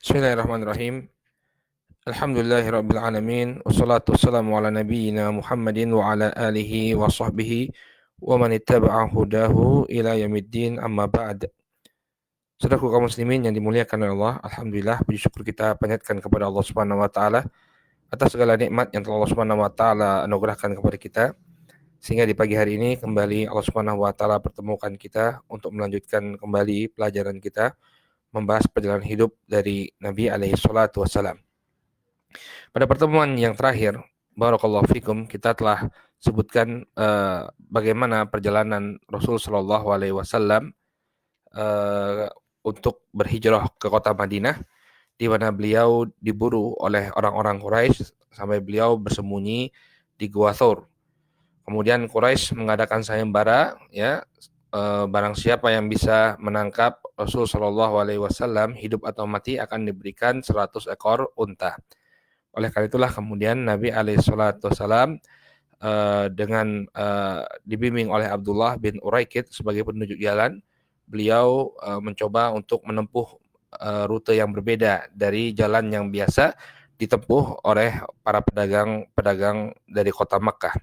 Bismillahirrahmanirrahim. Alhamdulillahirabbil alamin wassalatu wassalamu ala nabiyyina Muhammadin wa ala alihi wa sahbihi wa man ittaba'a hudahu ila yaumiddin amma ba'd. Saudaraku kaum muslimin yang dimuliakan oleh Allah, alhamdulillah puji syukur kita panjatkan kepada Allah Subhanahu wa taala atas segala nikmat yang telah Allah Subhanahu wa taala anugerahkan kepada kita, sehingga di pagi hari ini kembali Allah Subhanahu wa taala pertemukan kita untuk melanjutkan kembali pelajaran kita membahas perjalanan hidup dari Nabi alaihi salatu wassalam. Pada pertemuan yang terakhir, barakallahu fikum, kita telah sebutkan bagaimana perjalanan Rasul Shallallahu Alaihi Wasallam untuk berhijrah ke kota Madinah, di mana beliau diburu oleh orang-orang Quraisy sampai beliau bersembunyi di Gua Thawr. Kemudian Quraisy mengadakan sayembara, ya, barang siapa yang bisa menangkap Rasul Shallallahu Alaihi Wasallam hidup atau mati akan diberikan 100 ekor unta. Oleh karena itulah kemudian Nabi alaihissalam dengan dibimbing oleh Abdullah bin Uraikid sebagai penunjuk jalan, beliau mencoba untuk menempuh rute yang berbeda dari jalan yang biasa ditempuh oleh para pedagang dari kota Makkah.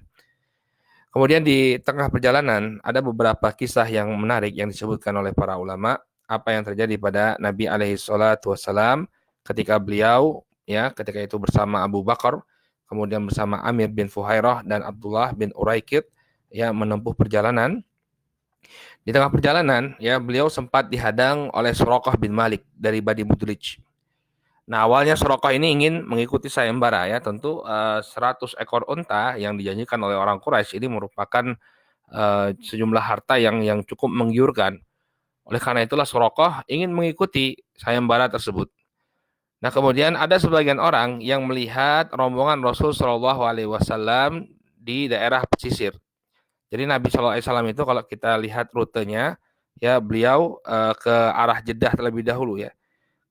Kemudian di tengah perjalanan ada beberapa kisah yang menarik yang disebutkan oleh para ulama, apa yang terjadi pada Nabi alaihissalam ketika beliau, ya, ketika itu bersama Abu Bakar, kemudian bersama Amir bin Fuhairah dan Abdullah bin Uraikid, ya, menempuh perjalanan. Di tengah perjalanan, ya, beliau sempat dihadang oleh Suraqah bin Malik dari Bani Mudlij. Nah, awalnya Suraqah ini ingin mengikuti sayembara, ya, tentu 100 ekor unta yang dijanjikan oleh orang Quraisy ini merupakan sejumlah harta yang cukup menggiurkan. Oleh karena itulah Suraqah ingin mengikuti sayembara tersebut. Nah, kemudian ada sebagian orang yang melihat rombongan Rasul Shallallahu Alaihi Wasallam di daerah pesisir. Jadi Nabi Shallallahu Alaihi Wasallam itu kalau kita lihat rutenya, ya, beliau ke arah Jeddah terlebih dahulu, ya,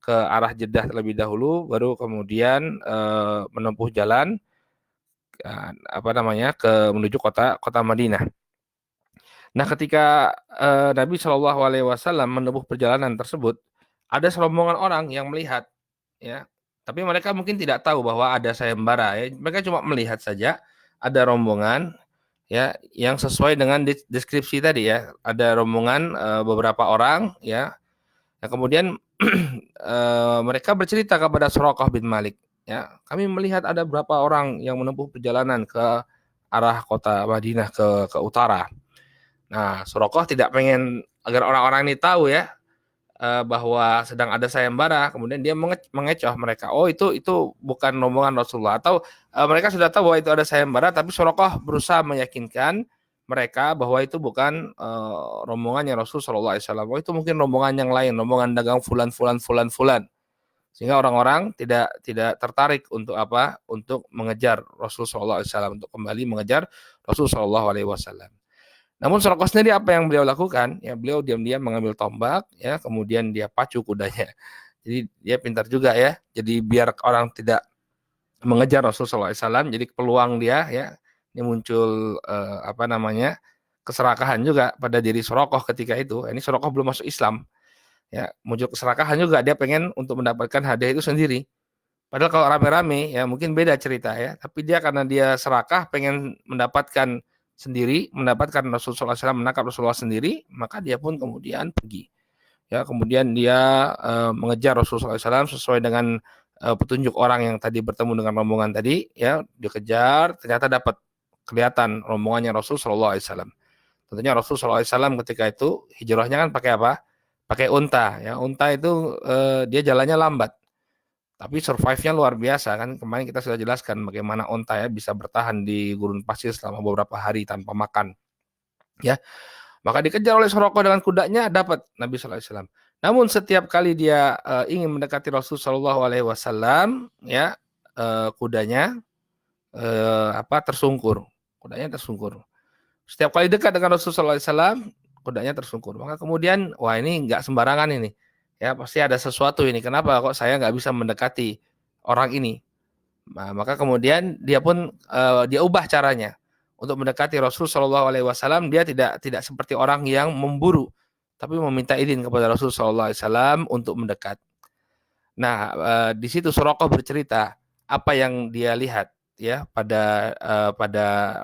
ke arah Jeddah terlebih dahulu, baru kemudian menempuh jalan menuju kota Madinah. Nah, ketika Nabi Shallallahu Alaihi Wasallam menempuh perjalanan tersebut, ada serombongan orang yang melihat, ya, tapi mereka mungkin tidak tahu bahwa ada sayembara, ya. Mereka cuma melihat saja ada rombongan, ya, yang sesuai dengan deskripsi tadi, ya, ada rombongan beberapa orang, ya. Nah, kemudian mereka bercerita kepada Suraqah bin Malik, ya, kami melihat ada beberapa orang yang menempuh perjalanan ke arah kota Madinah ke utara. Nah, Suraqah tidak pengen agar orang-orang ini tahu, ya, bahwa sedang ada sayembara, kemudian dia mengecoh mereka. Oh, itu bukan rombongan Rasulullah, atau mereka sudah tahu bahwa itu ada sayembara, tapi Suraqah berusaha meyakinkan mereka bahwa itu bukan rombongannya Rasul Shallallahu Alaihi Wasallam. Oh, itu mungkin rombongan yang lain, rombongan dagang fulan. Sehingga orang-orang tidak tertarik untuk apa? Untuk mengejar Rasul Shallallahu Alaihi Wasallam, untuk kembali mengejar Rasul Shallallahu Alaihi Wasallam. Namun Suraqah sendiri apa yang beliau lakukan? Ya, beliau diam-diam mengambil tombak, ya, kemudian dia pacu kudanya. Jadi dia pintar juga, ya. Jadi biar orang tidak mengejar Rasulullah SAW, jadi peluang dia, ya, ini muncul keserakahan juga pada diri Suraqah ketika itu. Ini Suraqah belum masuk Islam, ya, muncul keserakahan juga, dia pengen untuk mendapatkan hadiah itu sendiri. Padahal kalau rame-rame, ya, mungkin beda cerita, ya. Tapi dia karena dia serakah pengen mendapatkan sendiri, mendapatkan Rasulullah SAW, menangkap Rasulullah sendiri, maka dia pun kemudian pergi. Ya, kemudian dia mengejar Rasulullah SAW sesuai dengan petunjuk orang yang tadi bertemu dengan rombongan tadi, ya, dikejar, ternyata dapat kelihatan rombongannya Rasulullah SAW. Tentunya Rasulullah SAW ketika itu hijrahnya kan pakai apa? Pakai unta, ya. Unta itu dia jalannya lambat, tapi survive-nya luar biasa kan. Kemarin kita sudah jelaskan bagaimana unta, ya, bisa bertahan di gurun pasir selama beberapa hari tanpa makan. Ya, maka dikejar oleh Suraqah dengan kudanya, dapat Nabi Sallallahu Alaihi Wasallam. Namun setiap kali dia ingin mendekati Rasul Sallallahu Alaihi Wasallam, ya, kudanya tersungkur. Kudanya tersungkur. Setiap kali dekat dengan Rasul Sallallahu Alaihi Wasallam, kudanya tersungkur. Maka kemudian, wah, ini nggak sembarangan ini. Ya, pasti ada sesuatu ini. Kenapa kok saya nggak bisa mendekati orang ini? Nah, maka kemudian dia pun dia ubah caranya untuk mendekati Rasul Shallallahu Alaihi Wasallam. Dia tidak seperti orang yang memburu, tapi meminta izin kepada Rasul Shallallahu Alaihi Wasallam untuk mendekat. Nah, di situ Suraqah bercerita apa yang dia lihat ya pada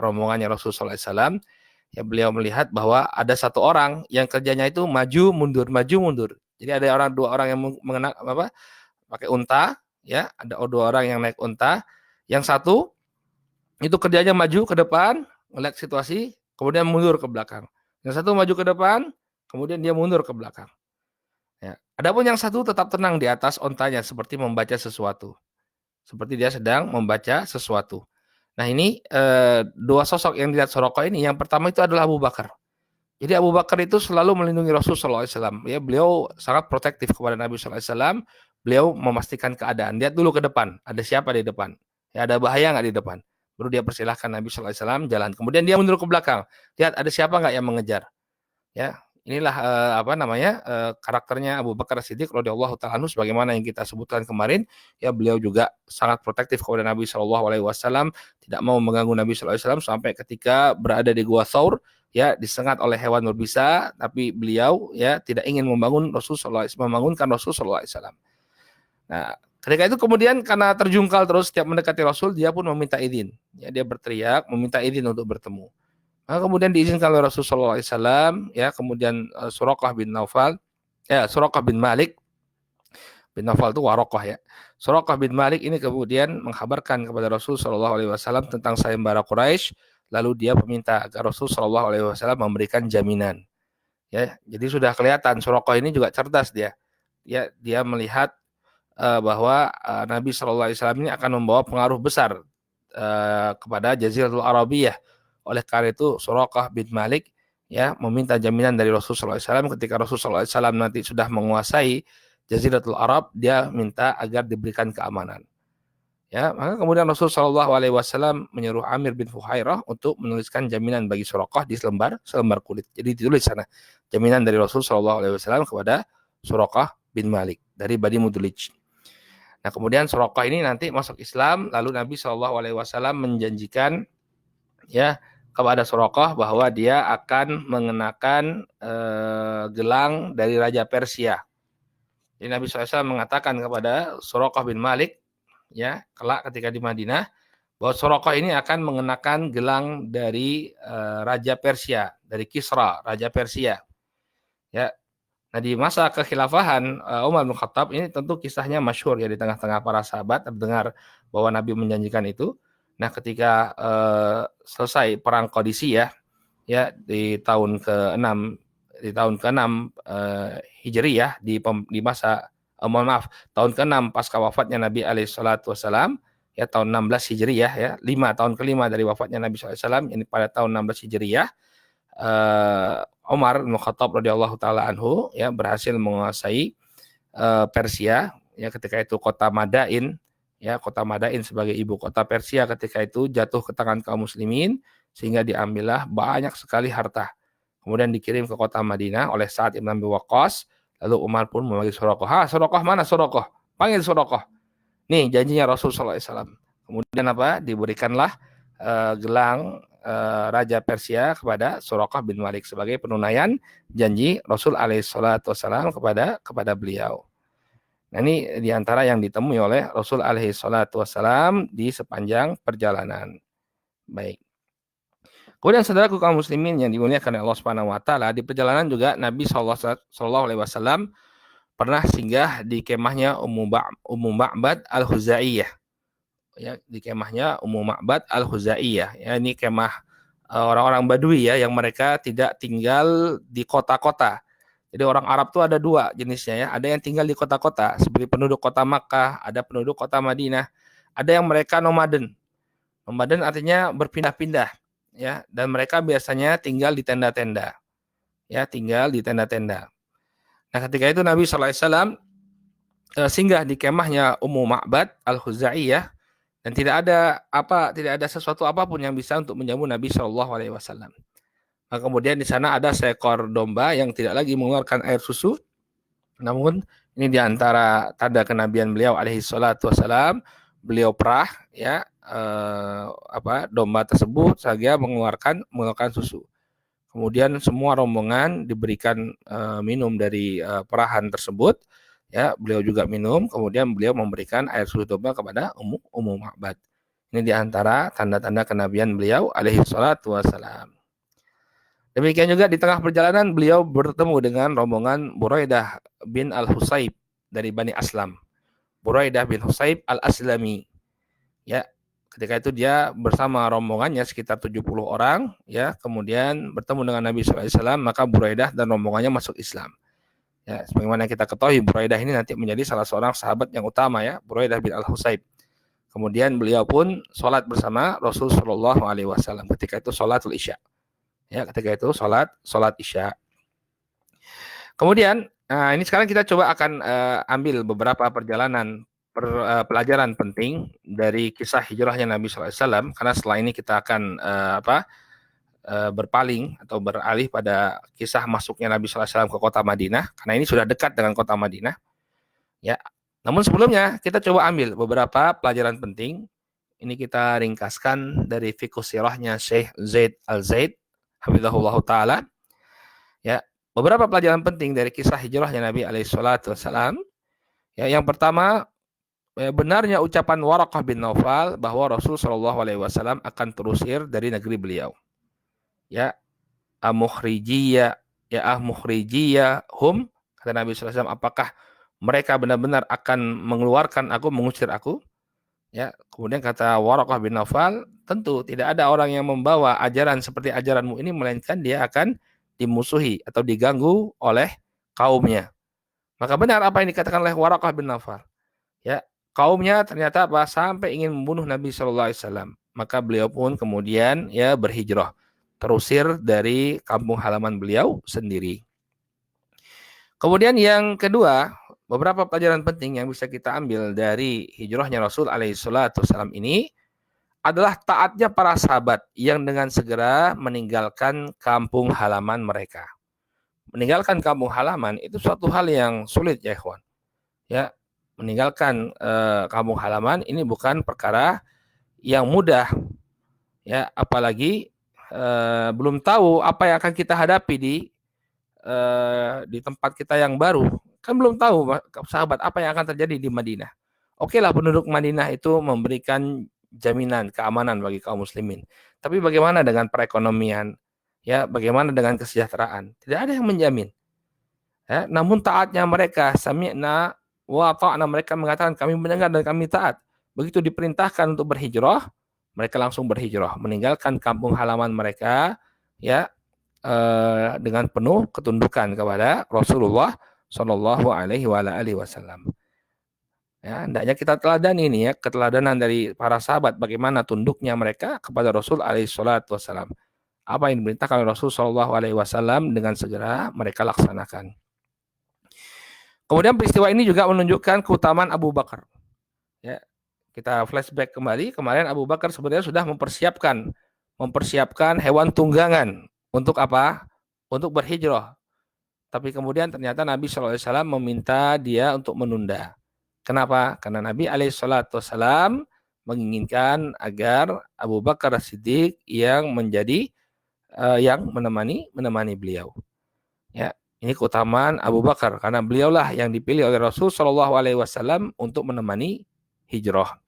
rombongannya Rasulullah SAW. Ya, beliau melihat bahwa ada satu orang yang kerjanya itu maju mundur. Jadi ada dua orang yang mengenak apa pakai unta, ya, ada dua orang yang naik unta. Yang satu itu kerjanya maju ke depan, melihat situasi, kemudian mundur ke belakang. Yang satu maju ke depan, kemudian dia mundur ke belakang. Ya. Adapun yang satu tetap tenang di atas ontanya seperti membaca sesuatu. Seperti dia sedang membaca sesuatu. Nah, ini dua sosok yang dilihat Suraqah ini. Yang pertama itu adalah Abu Bakar. Jadi Abu Bakar itu selalu melindungi Rasulullah SAW. Ya, beliau sangat protektif kepada Nabi SAW. Beliau memastikan keadaan. Lihat dulu ke depan. Ada siapa di depan? Ya, ada bahaya nggak di depan? Baru dia persilahkan Nabi SAW jalan. Kemudian dia mundur ke belakang. Lihat ada siapa nggak yang mengejar. Ya, inilah karakternya Abu Bakar Siddiq radhiyallahu taala anhu sebagaimana yang kita sebutkan kemarin. Ya, beliau juga sangat protektif kepada Nabi Shallallahu alaihi wasallam, tidak mau mengganggu Nabi Shallallahu alaihi wasallam sampai ketika berada di Gua Thaur, ya, disengat oleh hewan berbisa, tapi beliau ya tidak ingin membangunkan Rasul Shallallahu alaihi wasallam. Nah, ketika itu kemudian karena terjungkal terus setiap mendekati Rasul, dia pun meminta izin. Ya, dia berteriak meminta izin untuk bertemu. Nah, kemudian diizinkan oleh Rasulullah SAW, ya, kemudian Suraqah bin Naufal, ya, Suraqah bin Malik bin Naufal itu Waroqah, ya. Suraqah bin Malik ini kemudian menghabarkan kepada Rasul Shallallahu Alaihi Wasallam tentang sayembara Quraisy, lalu dia meminta agar Rasul Shallallahu Alaihi Wasallam memberikan jaminan. Ya, jadi sudah kelihatan Suraqah ini juga cerdas dia. Dia melihat bahwa Nabi Shallallahu Alaihi Wasallam ini akan membawa pengaruh besar kepada Jaziratul Arabiyah. Oleh karena itu Suraqah bin Malik ya meminta jaminan dari Rasulullah SAW ketika Rasulullah SAW nanti sudah menguasai Jaziratul Arab, dia minta agar diberikan keamanan. Ya, maka kemudian Rasulullah SAW menyuruh Amir bin Fuhairah untuk menuliskan jaminan bagi Suraqah di selembar kulit. Jadi ditulis sana jaminan dari Rasulullah SAW kepada Suraqah bin Malik dari Bani Mudlij. Nah, kemudian Suraqah ini nanti masuk Islam, lalu Nabi SAW menjanjikan ya kepada Suraqah bahwa dia akan mengenakan gelang dari Raja Persia. Jadi Nabi SAW mengatakan kepada Suraqah bin Malik, ya, kelak ketika di Madinah, bahwa Suraqah ini akan mengenakan gelang dari Raja Persia, dari Kisra, Raja Persia. Ya. Nah, di masa kekhilafahan Umar bin Khattab ini tentu kisahnya masyhur ya di tengah-tengah para sahabat terdengar bahwa Nabi menjanjikan itu. Nah, ketika selesai perang Qadisiyah ya di tahun ke-6 Hijriyah di masa tahun ke-6 pasca wafatnya Nabi alaihi salatu wasalam, ya, tahun 16 Hijriyah, ya, 5 tahun ke-5 dari wafatnya Nabi sallallahu alaihi wasallam, ini pada tahun 16 Hijriyah, Umar bin Khattab radhiyallahu taala anhu ya berhasil menguasai Persia, ya, ketika itu kota Madain. Ya, kota Madain sebagai ibu kota Persia ketika itu jatuh ke tangan kaum muslimin sehingga diambillah banyak sekali harta. Kemudian dikirim ke kota Madinah oleh Sa'ad bin Abi Waqqas. Lalu Umar pun memanggil Suraqah. Suraqah mana Suraqah? Panggil Suraqah. Nih janjinya Rasul sallallahu alaihi wasallam. Kemudian apa? Diberikanlah gelang Raja Persia kepada Suraqah bin Malik sebagai penunaian janji Rasul alaihi salatu wasallam kepada beliau. Nah, ini diantara yang ditemui oleh Rasul alaihi salatu wassalam di sepanjang perjalanan. Baik. Kemudian saudaraku kaum muslimin yang dimuliakan oleh Allah Subhanahu wa taala, di perjalanan juga Nabi sallallahu alaihi wasallam pernah singgah di kemahnya Ummu Ma'bad Al-Huzaiyah. Ya, di kemahnya Ummu Ma'bad Al-Huzaiyah. Ya, ini kemah orang-orang Badui ya yang mereka tidak tinggal di kota-kota. Jadi orang Arab tuh ada dua jenisnya ya. Ada yang tinggal di kota-kota seperti penduduk kota Makkah, ada penduduk kota Madinah. Ada yang mereka nomaden. Nomaden artinya berpindah-pindah ya, dan mereka biasanya tinggal di tenda-tenda. Ya, tinggal di tenda-tenda. Nah, ketika itu Nabi sallallahu alaihi wasallam singgah di kemahnya Ummu Ma'bad Al-Huzaiyah dan tidak ada sesuatu apapun yang bisa untuk menjamu Nabi sallallahu alaihi wasallam. Nah, kemudian di sana ada seekor domba yang tidak lagi mengeluarkan air susu. Namun ini di antara tanda kenabian beliau alaihi salatu wasalam, beliau perah ya domba tersebut saja mengeluarkan susu. Kemudian semua rombongan diberikan minum dari perahan tersebut Ya, beliau juga minum, kemudian beliau memberikan air susu domba kepada Ummu Ma'bad. Ini diantara tanda-tanda kenabian beliau alaihi salatu wassalam. Demikian juga di tengah perjalanan beliau bertemu dengan rombongan Buraidah bin Al-Husayb dari Bani Aslam. Buraidah bin Husayb Al-Aslami. Ya, ketika itu dia bersama rombongannya sekitar 70 orang, ya, kemudian bertemu dengan Nabi SAW, maka Buraidah dan rombongannya masuk Islam. Ya, sebagaimana kita ketahui Buraidah ini nanti menjadi salah seorang sahabat yang utama, ya, Buraidah bin Al-Husayb. Kemudian beliau pun sholat bersama Rasul Shallallahu Alaihi Wasallam ketika itu sholatul Isya. Ya, ketika itu sholat Isya. Kemudian ini sekarang kita coba akan ambil beberapa pelajaran penting dari kisah hijrahnya Nabi SAW, karena setelah ini kita akan berpaling atau beralih pada kisah masuknya Nabi SAW ke kota Madinah, karena ini sudah dekat dengan kota Madinah. Ya, namun sebelumnya kita coba ambil beberapa pelajaran penting. Ini kita ringkaskan dari fiqh sirahnya Syekh Zaid Al-Zaid, hafizahullah ta'ala. Ya, beberapa pelajaran penting dari kisah hijrahnya Nabi SAW. Ya, yang pertama, benarnya ucapan Waraqah bin Naufal bahwa Rasul SAW akan terusir dari negeri beliau. Ya, amukhrijiyya hum, kata Nabi SAW, apakah mereka benar-benar akan mengeluarkan aku, mengusir aku? Ya, kemudian kata Waraqah bin Naufal, tentu tidak ada orang yang membawa ajaran seperti ajaranmu ini, melainkan dia akan dimusuhi atau diganggu oleh kaumnya. Maka benar apa yang dikatakan oleh Waraqah bin Naufal. Ya, kaumnya ternyata apa? Sampai ingin membunuh Nabi SAW. Maka beliau pun kemudian ya berhijrah, terusir dari kampung halaman beliau sendiri. Kemudian yang kedua, beberapa pelajaran penting yang bisa kita ambil dari hijrahnya Rasul alaihissalam ini adalah taatnya para sahabat yang dengan segera meninggalkan kampung halaman mereka. Meninggalkan kampung halaman itu suatu hal yang sulit, ya ikhwan. Ya, meninggalkan kampung halaman ini bukan perkara yang mudah. Ya, apalagi belum tahu apa yang akan kita hadapi di tempat kita yang baru. Kan belum tahu, sahabat, apa yang akan terjadi di Madinah. Oke lah, penduduk Madinah itu memberikan jaminan keamanan bagi kaum muslimin. Tapi bagaimana dengan perekonomian? Ya, bagaimana dengan kesejahteraan? Tidak ada yang menjamin. Ya, namun taatnya mereka, sami'na wa ta'na, mereka mengatakan kami mendengar dan kami taat. Begitu diperintahkan untuk berhijrah, mereka langsung berhijrah, meninggalkan kampung halaman mereka, ya, dengan penuh ketundukan kepada Rasulullah Shallallahu Alaihi Wasallam. Ya, hendaknya kita teladani ini, ya, keteladanan dari para sahabat, bagaimana tunduknya mereka kepada Rasul Alaihi Wasallam. Apa yang diperintahkan oleh Rasul Shallallahu Alaihi Wasallam dengan segera mereka laksanakan. Kemudian peristiwa ini juga menunjukkan keutamaan Abu Bakar. Ya, kita flashback kembali, kemarin Abu Bakar sebenarnya sudah mempersiapkan hewan tunggangan untuk apa? Untuk berhijrah. Tapi kemudian ternyata Nabi SAW meminta dia untuk menunda. Kenapa? Karena Nabi SAW menginginkan agar Abu Bakar Siddiq yang menjadi yang menemani beliau. Ya, ini keutamaan Abu Bakar karena beliaulah yang dipilih oleh Rasul SAW untuk menemani hijrah.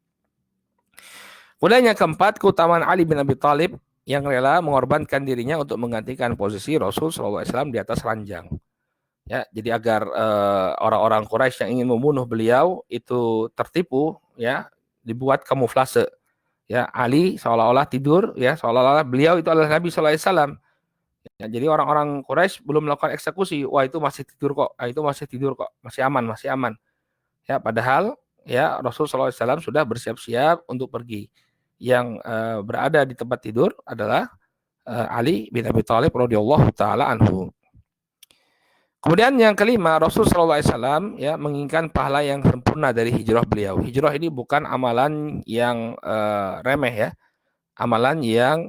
Kemudian yang keempat, keutamaan Ali bin Abi Thalib yang rela mengorbankan dirinya untuk menggantikan posisi Rasul SAW di atas ranjang. Ya, jadi agar orang-orang Quraisy yang ingin membunuh beliau itu tertipu, ya, dibuat kamuflase. Ya, Ali seolah-olah tidur, ya, seolah-olah beliau itu adalah Nabi SAW. Ya, jadi orang-orang Quraisy belum melakukan eksekusi, wah itu masih tidur kok, masih aman. Ya, padahal ya Rasul SAW sudah bersiap-siap untuk pergi. Yang berada di tempat tidur adalah Ali bin Abi Thalib radhiyallahu taala anhu. Kemudian yang kelima, Rasul SAW ya menginginkan pahala yang sempurna dari hijrah beliau. Hijrah ini bukan amalan yang remeh, ya, amalan yang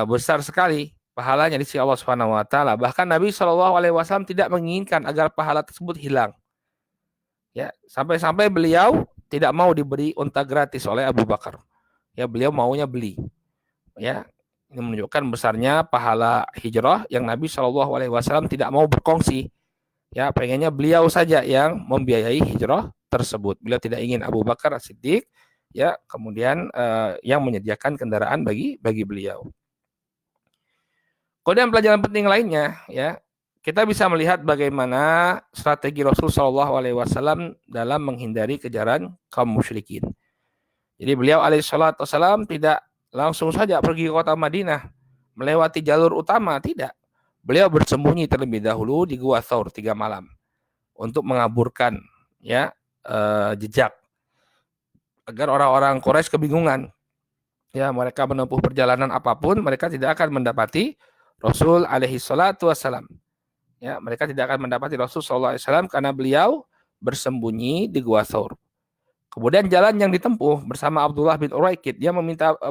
besar sekali pahalanya di sisi Allah Subhanahu Wa Taala. Bahkan Nabi SAW tidak menginginkan agar pahala tersebut hilang. Ya, sampai-sampai beliau tidak mau diberi unta gratis oleh Abu Bakar. Ya, beliau maunya beli. Ya, ini menunjukkan besarnya pahala hijrah yang Nabi SAW tidak mau berkongsi. Ya, pengennya beliau saja yang membiayai hijrah tersebut. Beliau tidak ingin Abu Bakar As-Siddiq ya kemudian yang menyediakan kendaraan bagi beliau. Kemudian pelajaran penting lainnya ya, kita bisa melihat bagaimana strategi Rasul Shallallahu Alaihi Wasallam dalam menghindari kejaran kaum musyrikin. Jadi beliau alaihissalatu wassalam tidak langsung saja pergi ke kota Madinah melewati jalur utama, tidak. Beliau bersembunyi terlebih dahulu di Gua Thawr 3 malam untuk mengaburkan ya jejak agar orang-orang Quraisy kebingungan. Ya, mereka menempuh perjalanan apapun, mereka tidak akan mendapati Rasul alaihi salatu wassalam. Ya, mereka tidak akan mendapati Rasul sallallahu alaihi wasallam karena beliau bersembunyi di Gua Thawr. Kemudian jalan yang ditempuh bersama Abdullah bin Uraikid,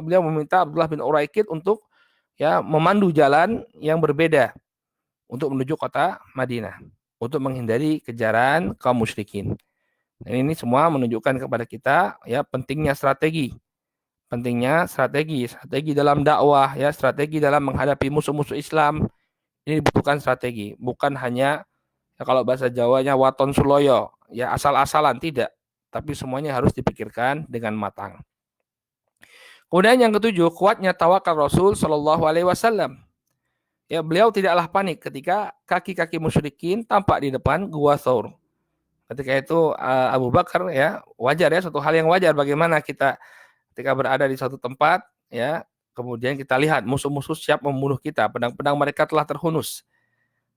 beliau meminta Abdullah bin Uraikid untuk ya memandu jalan yang berbeda untuk menuju kota Madinah untuk menghindari kejaran kaum musyrikin. Dan ini semua menunjukkan kepada kita ya pentingnya strategi strategi dalam dakwah ya, strategi dalam menghadapi musuh-musuh Islam. Ini dibutuhkan strategi, bukan hanya ya, kalau bahasa Jawanya waton suloyo, ya asal-asalan, tidak, tapi semuanya harus dipikirkan dengan matang. Kemudian yang ketujuh, kuatnya tawakal Rasul Shallallahu Alaihi Wasallam. Ya, beliau tidaklah panik ketika kaki-kaki musyrikin tampak di depan Gua Thawr. Ketika itu Abu Bakar ya, wajar ya, suatu hal yang wajar bagaimana kita ketika berada di suatu tempat ya, kemudian kita lihat musuh-musuh siap membunuh kita, pedang-pedang mereka telah terhunus.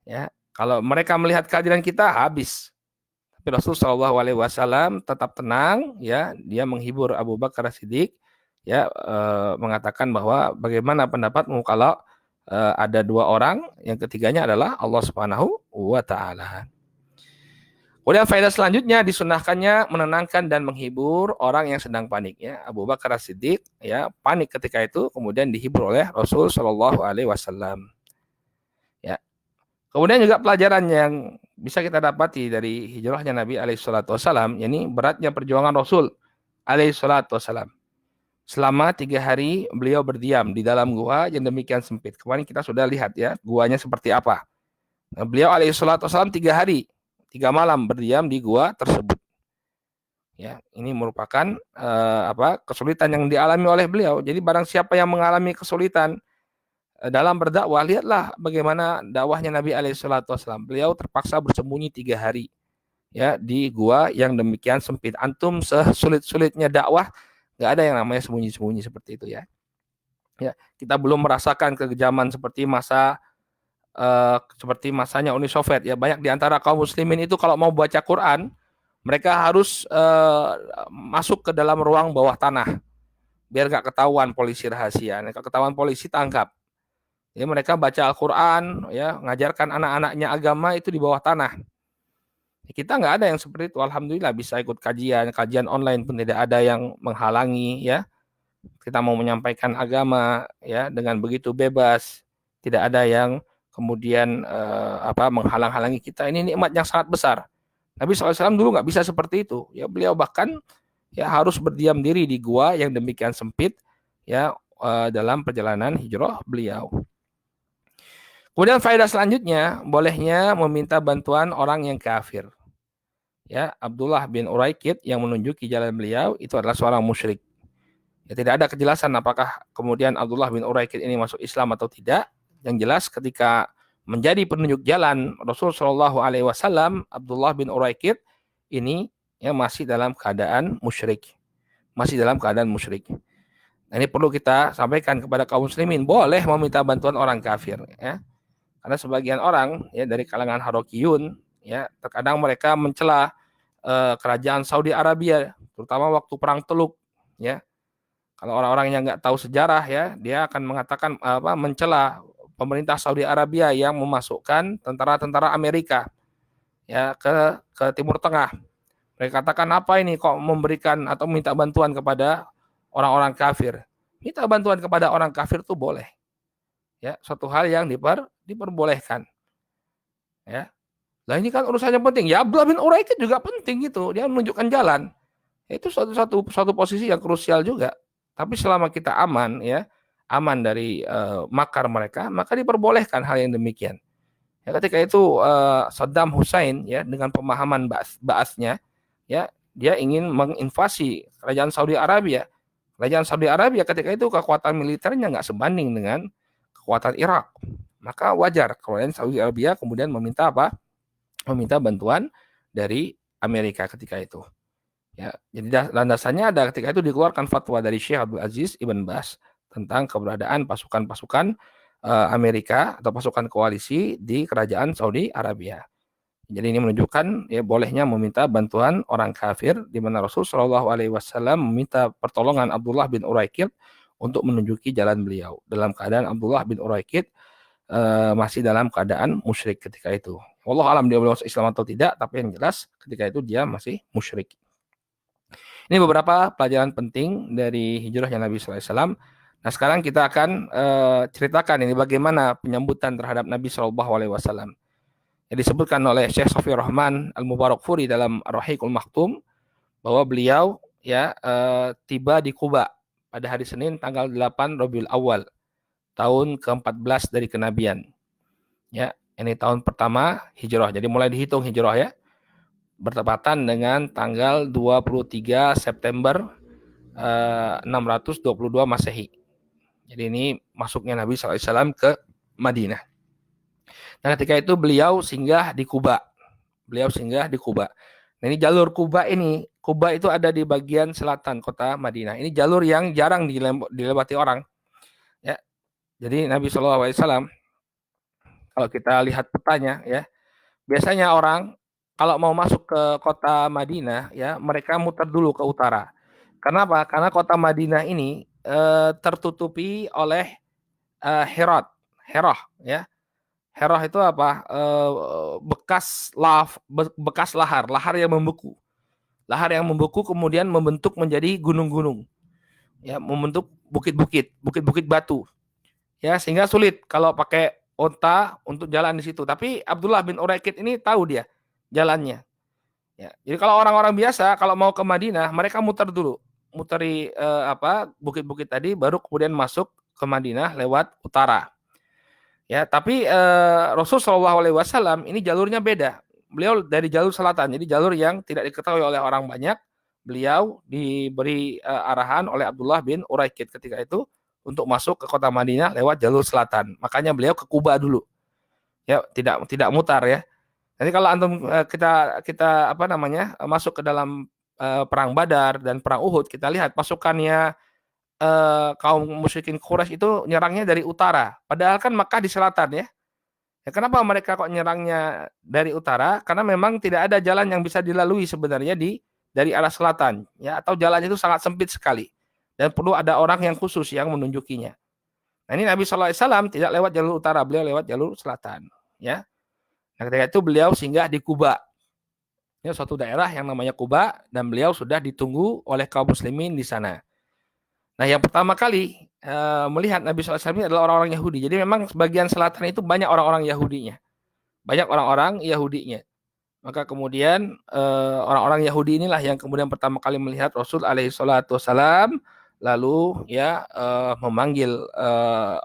Ya, kalau mereka melihat kehadiran kita habis. Tapi Rasul Shallallahu Alaihi Wasallam tetap tenang, ya, dia menghibur Abu Bakar Siddiq, ya, mengatakan bahwa bagaimana pendapatmu kalau ada dua orang, yang ketiganya adalah Allah Subhanahu wa Ta'ala. Kemudian faedah selanjutnya disunahkannya menenangkan dan menghibur orang yang sedang panik. Ya, Abu Bakar As-Siddiq ya panik ketika itu, kemudian dihibur oleh Rasul Shallallahu Alaihi Wasallam. Ya. Kemudian juga pelajaran yang bisa kita dapati dari hijrahnya Nabi Alaihissalatu Wasallam, yakni beratnya perjuangan Rasul Alaihissalatu Wasallam. Selama 3 hari beliau berdiam di dalam gua yang demikian sempit. Kemarin kita sudah lihat ya guanya seperti apa. Nah, beliau Alaihissalatu Wasallam 3 hari 3 malam berdiam di gua tersebut. Ya, ini merupakan kesulitan yang dialami oleh beliau. Jadi barang siapa yang mengalami kesulitan dalam berdakwah, lihatlah bagaimana dakwahnya Nabi Alaihissalatu Wasallam. Beliau terpaksa bersembunyi 3 hari ya di gua yang demikian sempit. Antum sesulit-sulitnya dakwah, nggak ada yang namanya sembunyi-sembunyi seperti itu ya. Ya, kita belum merasakan kekejaman seperti masanya Uni Soviet ya. Banyak di antara kaum muslimin itu kalau mau baca Quran, mereka harus masuk ke dalam ruang bawah tanah biar nggak ketahuan polisi rahasia. Kalau ketahuan polisi tangkap. Ya, mereka baca Al-Quran ya, ngajarkan anak-anaknya agama itu di bawah tanah. Kita nggak ada yang seperti itu. Alhamdulillah bisa ikut kajian online pun tidak ada yang menghalangi ya. Kita mau menyampaikan agama ya dengan begitu bebas, tidak ada yang kemudian menghalang-halangi kita. Ini nikmat yang sangat besar. Nabi SAW dulu nggak bisa seperti itu. Ya, beliau bahkan ya harus berdiam diri di gua yang demikian sempit ya dalam perjalanan hijrah beliau. Kemudian faedah selanjutnya, bolehnya meminta bantuan orang yang kafir. Ya, Abdullah bin Uraikid yang menunjuki jalan beliau itu adalah seorang musyrik. Ya, tidak ada kejelasan apakah kemudian Abdullah bin Uraikid ini masuk Islam atau tidak. Yang jelas ketika menjadi penunjuk jalan Rasul Shallallahu Alaihi Wasallam, Abdullah bin Uraikid ini ya masih dalam keadaan musyrik, Nah, ini perlu kita sampaikan kepada kaum muslimin, boleh meminta bantuan orang kafir, ya, karena sebagian orang ya dari kalangan Harokiyun ya terkadang mereka mencela kerajaan Saudi Arabia, terutama waktu perang Teluk, ya. Kalau orang-orang yang nggak tahu sejarah ya, dia akan mengatakan mencela pemerintah Saudi Arabia yang memasukkan tentara-tentara Amerika ya ke Timur Tengah. Mereka katakan, apa ini kok memberikan atau minta bantuan kepada orang-orang kafir. Minta bantuan kepada orang kafir itu boleh. Ya, suatu hal yang diperbolehkan. Ya. Nah, ini kan urusannya penting. Ya, Abdullah bin Uraikid juga penting itu. Dia menunjukkan jalan. Itu suatu posisi yang krusial juga. Tapi selama kita aman ya, aman dari makar mereka, maka diperbolehkan hal yang demikian. Ya, ketika itu Saddam Hussein ya dengan pemahaman Ba'athnya ya dia ingin menginvasi kerajaan Saudi Arabia. Kerajaan Saudi Arabia ketika itu kekuatan militernya nggak sebanding dengan kekuatan Irak. Maka wajar kerajaan Saudi Arabia kemudian meminta apa? Meminta bantuan dari Amerika ketika itu. Ya, jadi landasannya ada ketika itu dikeluarkan fatwa dari Syekh Abdul Aziz Ibn Baz tentang keberadaan pasukan-pasukan Amerika atau pasukan koalisi di kerajaan Saudi Arabia. Jadi ini menunjukkan ya bolehnya meminta bantuan orang kafir di mana Rasul Shallallahu Alaihi Wasallam meminta pertolongan Abdullah bin Uraikid untuk menunjuki jalan beliau dalam keadaan Abdullah bin Uraikid masih dalam keadaan musyrik ketika itu. Wallahu alam dia masuk Islam atau tidak, tapi yang jelas ketika itu dia masih musyrik. Ini beberapa pelajaran penting dari hijrahnya Nabi SAW. Nah sekarang kita akan ceritakan ini bagaimana penyambutan terhadap Nabi SAW. Yang disebutkan oleh Syekh Sofi Rahman Al-Mubarakfuri dalam Ar-Rahiqul Maktum bahwa beliau ya tiba di Kuba pada hari Senin tanggal 8 Rabiul Awal tahun ke-14 dari kenabian. Ya, ini tahun pertama hijrah. Jadi mulai dihitung hijrah ya. Bertepatan dengan tanggal 23 September 622 Masehi. Jadi ini masuknya Nabi SAW ke Madinah. Nah ketika itu beliau singgah di Kuba. Nah ini jalur Kuba ini, Kuba itu ada di bagian selatan kota Madinah. Ini jalur yang jarang dilewati orang. Ya, jadi Nabi SAW kalau kita lihat petanya ya, biasanya orang kalau mau masuk ke kota Madinah ya mereka muter dulu ke utara. Kenapa? Karena kota Madinah ini tertutupi oleh Herat, ya. Herah itu apa? Bekas lahar yang membeku. Lahar yang membeku kemudian membentuk menjadi gunung-gunung. Ya, membentuk bukit-bukit batu. Ya, sehingga sulit kalau pakai onta untuk jalan di situ. Tapi Abdullah bin Uraikid ini tahu dia jalannya. Ya, jadi kalau orang-orang biasa kalau mau ke Madinah, mereka muteri bukit-bukit tadi, baru kemudian masuk ke Madinah lewat utara. Ya, tapi Rasul Shallallahu Alaihi Wasallam ini jalurnya beda. Beliau dari jalur selatan, jadi jalur yang tidak diketahui oleh orang banyak. Beliau diberi arahan oleh Abdullah bin Uraikid ketika itu untuk masuk ke kota Madinah lewat jalur selatan. Makanya beliau ke Kuba dulu. Ya, tidak mutar ya. Jadi kalau antum kita masuk ke dalam perang Badar dan perang Uhud, kita lihat pasukannya kaum musyrikin Quraisy itu nyerangnya dari utara. Padahal kan Makkah di selatan ya. Ya kenapa mereka kok nyerangnya dari utara? Karena memang tidak ada jalan yang bisa dilalui sebenarnya dari arah selatan ya, atau jalan itu sangat sempit sekali dan perlu ada orang yang khusus yang menunjukinya. Nah ini Nabi SAW tidak lewat jalur utara, beliau lewat jalur selatan ya. Nah ketika itu beliau singgah di Kuba. Ini suatu daerah yang namanya Kuba dan beliau sudah ditunggu oleh kaum muslimin di sana. Nah yang pertama kali melihat Nabi SAW ini adalah orang-orang Yahudi. Jadi memang sebagian selatan itu banyak orang-orang Yahudinya. Maka kemudian orang-orang Yahudi inilah yang kemudian pertama kali melihat Rasul alaihi salatu wassalam, lalu ya memanggil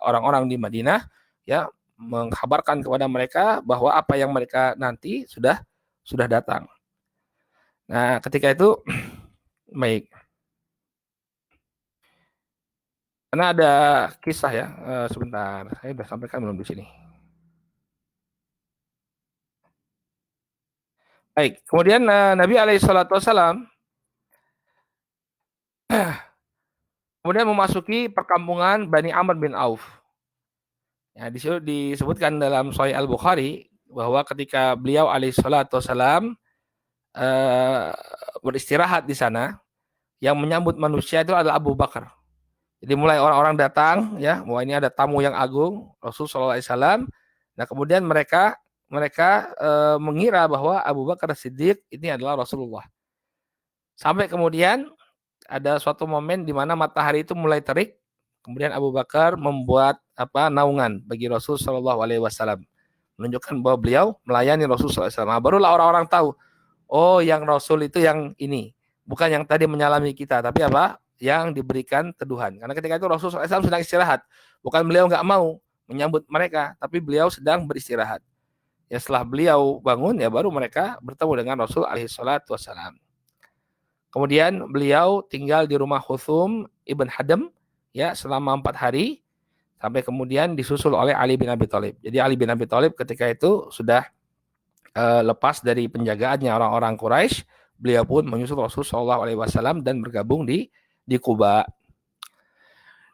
orang-orang di Madinah ya, mengkabarkan kepada mereka bahwa apa yang mereka nanti sudah datang. Nah, ketika itu baik. Karena ada kisah ya, sebentar. Saya sudah sampaikan belum di sini? Baik, kemudian Nabi Alaihissalam kemudian memasuki perkampungan Bani Amr bin Auf. Ya, disebutkan dalam Sahih Al-Bukhari bahwa ketika beliau Alaihissalam beristirahat di sana, yang menyambut manusia itu adalah Abu Bakar. Jadi mulai orang-orang datang ya, bahwa ini ada tamu yang agung, Rasulullah SAW. Nah kemudian mereka mengira bahwa Abu Bakar Siddiq ini adalah Rasulullah. Sampai kemudian ada suatu momen di mana matahari itu mulai terik, kemudian Abu Bakar membuat naungan bagi Rasul Shallallahu Alaihi Wasallam, menunjukkan bahwa beliau melayani Rasul Shallallahu Alaihi Wasallam. Barulah orang-orang tahu, oh yang Rasul itu yang ini, bukan yang tadi menyalami kita, tapi apa? Yang diberikan teduhan. Karena ketika itu Rasul SAW sedang istirahat. Bukan beliau nggak mau menyambut mereka, tapi beliau sedang beristirahat. Ya setelah beliau bangun ya baru mereka bertemu dengan Rasul alaihi salatu wassalam. Kemudian beliau tinggal di rumah Huthum ibn Hadam ya selama 4 hari sampai kemudian disusul oleh Ali bin Abi Thalib. Jadi Ali bin Abi Thalib ketika itu sudah lepas dari penjagaannya orang-orang Quraisy, beliau pun menyusul Rasul Shallallahu Alaihi Wasallam dan bergabung di Kuba.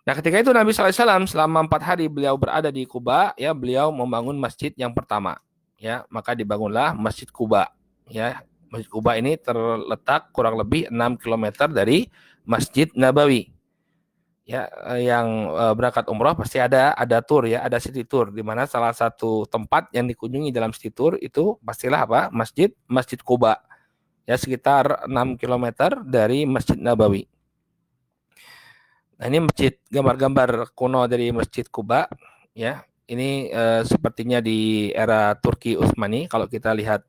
Nah, ketika itu Nabi SAW selama 4 hari beliau berada di Kuba, ya beliau membangun masjid yang pertama, ya maka dibangunlah Masjid Kuba, ya Masjid Kuba ini terletak kurang lebih 6 kilometer dari Masjid Nabawi. Ya, yang berangkat umroh pasti ada tour ya, ada city tour di mana salah satu tempat yang dikunjungi dalam city tour itu pastilah apa? Masjid Kuba. Ya sekitar 6 kilometer dari Masjid Nabawi. Nah, ini masjid gambar-gambar kuno dari Masjid Kuba ya. Ini sepertinya di era Turki Utsmani kalau kita lihat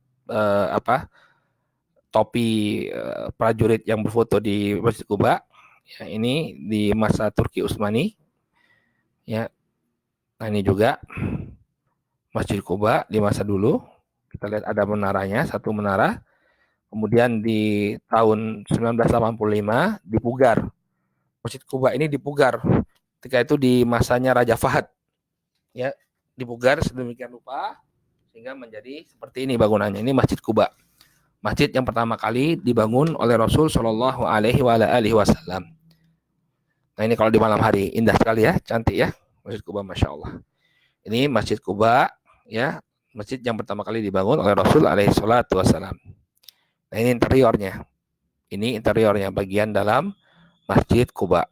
topi prajurit yang berfoto di Masjid Kuba. Ya, ini di masa Turki Utsmani. Ya. Nah, ini juga Masjid Kuba di masa dulu. Kita lihat ada menaranya, satu menara. Kemudian di tahun 1985 dipugar. Masjid Kuba ini dipugar. Ketika itu di masanya Raja Fahad. Ya, dipugar sedemikian rupa sehingga menjadi seperti ini bangunannya. Ini Masjid Kuba. Masjid yang pertama kali dibangun oleh Rasul Shallallahu Alaihi Wasallam. Nah, ini kalau di malam hari indah sekali ya, cantik ya Masjid Kuba, masya Allah. Ini Masjid Kuba, ya masjid yang pertama kali dibangun oleh Rasul Alaihi Wasallam. Nah, ini interiornya. Ini interiornya bagian dalam Masjid Kuba.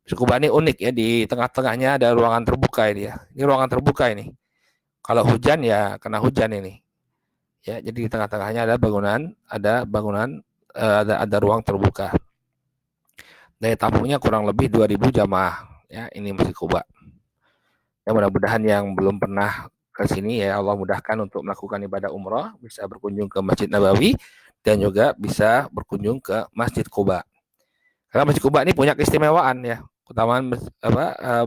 Masjid Kuba ini unik ya, di tengah-tengahnya ada ruangan terbuka ini ya. Ini ruangan terbuka ini. Kalau hujan ya kena hujan ini. Ya, jadi di tengah-tengahnya ada ruang terbuka. Daya tampungnya kurang lebih 2.000 jamaah. Ya, ini Masjid Kuba. Ya, mudah-mudahan yang belum pernah ke sini ya Allah mudahkan untuk melakukan ibadah umroh, bisa berkunjung ke Masjid Nabawi dan juga bisa berkunjung ke Masjid Kuba. Karena Masjid Kuba ini punya keistimewaan ya,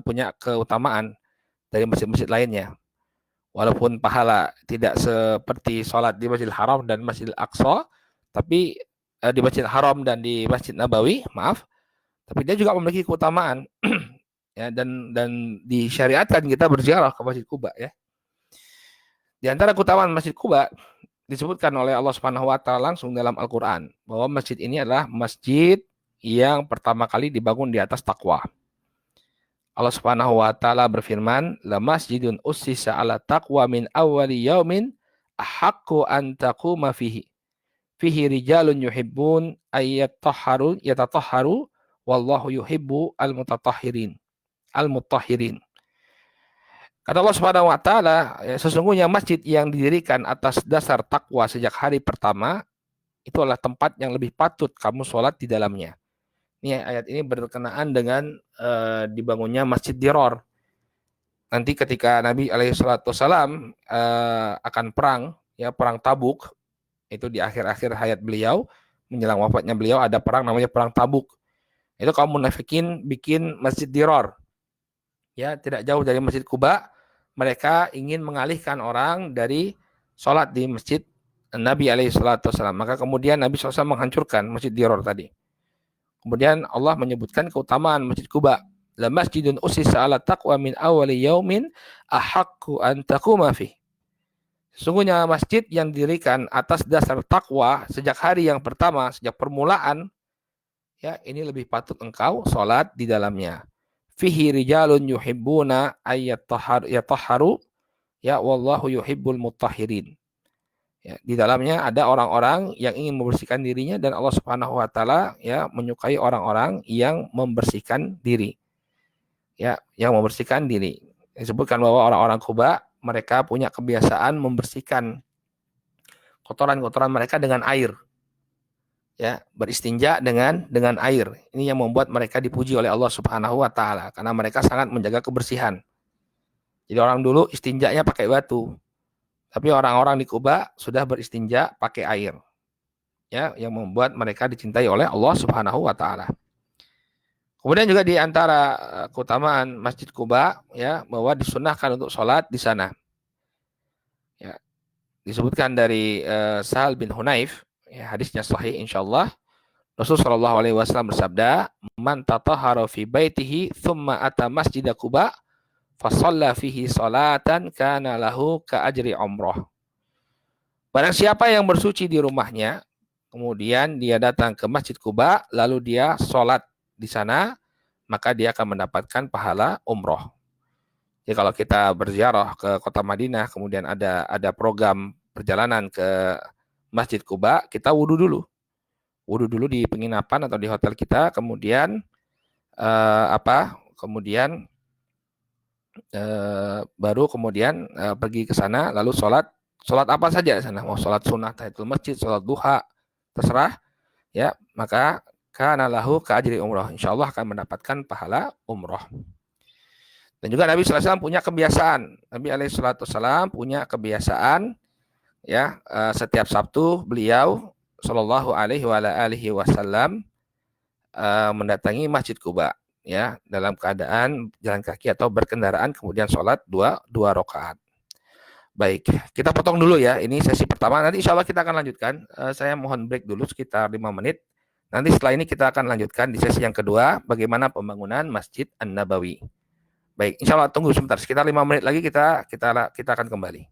punya keutamaan dari masjid-masjid lainnya. Walaupun pahala tidak seperti sholat di Masjidil Haram dan Masjidil Aqsa, tapi di Masjidil Haram dan di Masjid Nabawi, tapi dia juga memiliki keutamaan. Ya, dan disyariatkan kita berziarah ke Masjid Kuba ya. Di antara keutamaan Masjid Kuba disebutkan oleh Allah Subhanahu wa taala langsung dalam Al-Qur'an bahwa masjid ini adalah masjid yang pertama kali dibangun di atas takwa. Allah Subhanahu wa taala berfirman, "La masjidun ussisa 'ala taqwa min awwali yaumin ahaqqu an taquma fihi. Fihi rijalun yuhibbun ayyatahharu yatatahharu wallahu yuhibbu al-mutatahhirin." Al-Mutahhirin. Kata Allah Subhanahu wa taala, sesungguhnya masjid yang didirikan atas dasar takwa sejak hari pertama itu adalah tempat yang lebih patut kamu sholat di dalamnya. Ini ayat ini berkenaan dengan dibangunnya Masjid Diror. Nanti ketika Nabi alaihissalam akan perang, ya perang Tabuk, itu di akhir-akhir hayat beliau, menjelang wafatnya beliau ada perang namanya perang Tabuk. Itu kaum munafikin bikin Masjid Diror. Ya, tidak jauh dari Masjid Kuba, mereka ingin mengalihkan orang dari sholat di Masjid Nabi alaihissalam. Maka kemudian Nabi SAW menghancurkan Masjid Diror tadi. Kemudian Allah menyebutkan keutamaan Masjid Kuba. La masjidun ussisa 'ala taqwa min awwali yaumin ahaqqu an taquma fi. Sesungguhnya masjid yang didirikan atas dasar takwa sejak hari yang pertama, sejak permulaan, ya ini lebih patut engkau sholat di dalamnya. Fihi rijalun yuhibbuna ayyatahharu ya wallahu yuhibbul mutahhirin. Ya, di dalamnya ada orang-orang yang ingin membersihkan dirinya dan Allah Subhanahu wa taala ya menyukai orang-orang yang membersihkan diri. Ya, yang membersihkan diri. Disebutkan bahwa orang-orang Kuba mereka punya kebiasaan membersihkan kotoran-kotoran mereka dengan air. Ya, beristinja dengan air. Ini yang membuat mereka dipuji oleh Allah Subhanahu wa taala karena mereka sangat menjaga kebersihan. Jadi orang dulu istinjanya pakai batu. Tapi orang-orang di Kuba sudah beristinja pakai air. Ya, yang membuat mereka dicintai oleh Allah Subhanahu wa taala. Kemudian juga di antara keutamaan Masjid Kuba ya bahwa disunahkan untuk sholat di sana. Ya, disebutkan dari Sahal bin Hunayf, ya, hadisnya sahih insyaallah. Rasul Shallallahu alaihi wasallam bersabda, "Man tatahhara fi baitihi thumma ata masjid Quba fa shalla fihi salatan kana lahu ka ajri umrah." Barang siapa yang bersuci di rumahnya, kemudian dia datang ke Masjid Quba, lalu dia sholat di sana, maka dia akan mendapatkan pahala umroh. Jadi kalau kita berziarah ke kota Madinah, kemudian ada program perjalanan ke Masjid Quba, kita wudhu dulu. Wudhu dulu di penginapan atau di hotel kita, kemudian kemudian baru kemudian pergi ke sana, lalu sholat apa saja di sana. Mau sholat sunnah tahiyatul masjid, sholat duha, terserah, ya, maka kana lahu ka ajri umroh. Insyaallah akan mendapatkan pahala umroh. Dan juga Nabi SAW punya kebiasaan. Nabi SAW punya kebiasaan, ya, setiap Sabtu beliau Shallallahu Alaihi Wasallam mendatangi Masjid Quba, ya, dalam keadaan jalan kaki atau berkendaraan, kemudian sholat dua rakaat. Baik, kita potong dulu ya. Ini sesi pertama. Nanti insya Allah kita akan lanjutkan. Saya mohon break dulu sekitar 5 menit. Nanti setelah ini kita akan lanjutkan di sesi yang kedua, bagaimana pembangunan Masjid An-Nabawi. Baik, insya Allah tunggu sebentar. Sekitar 5 menit lagi kita akan kembali.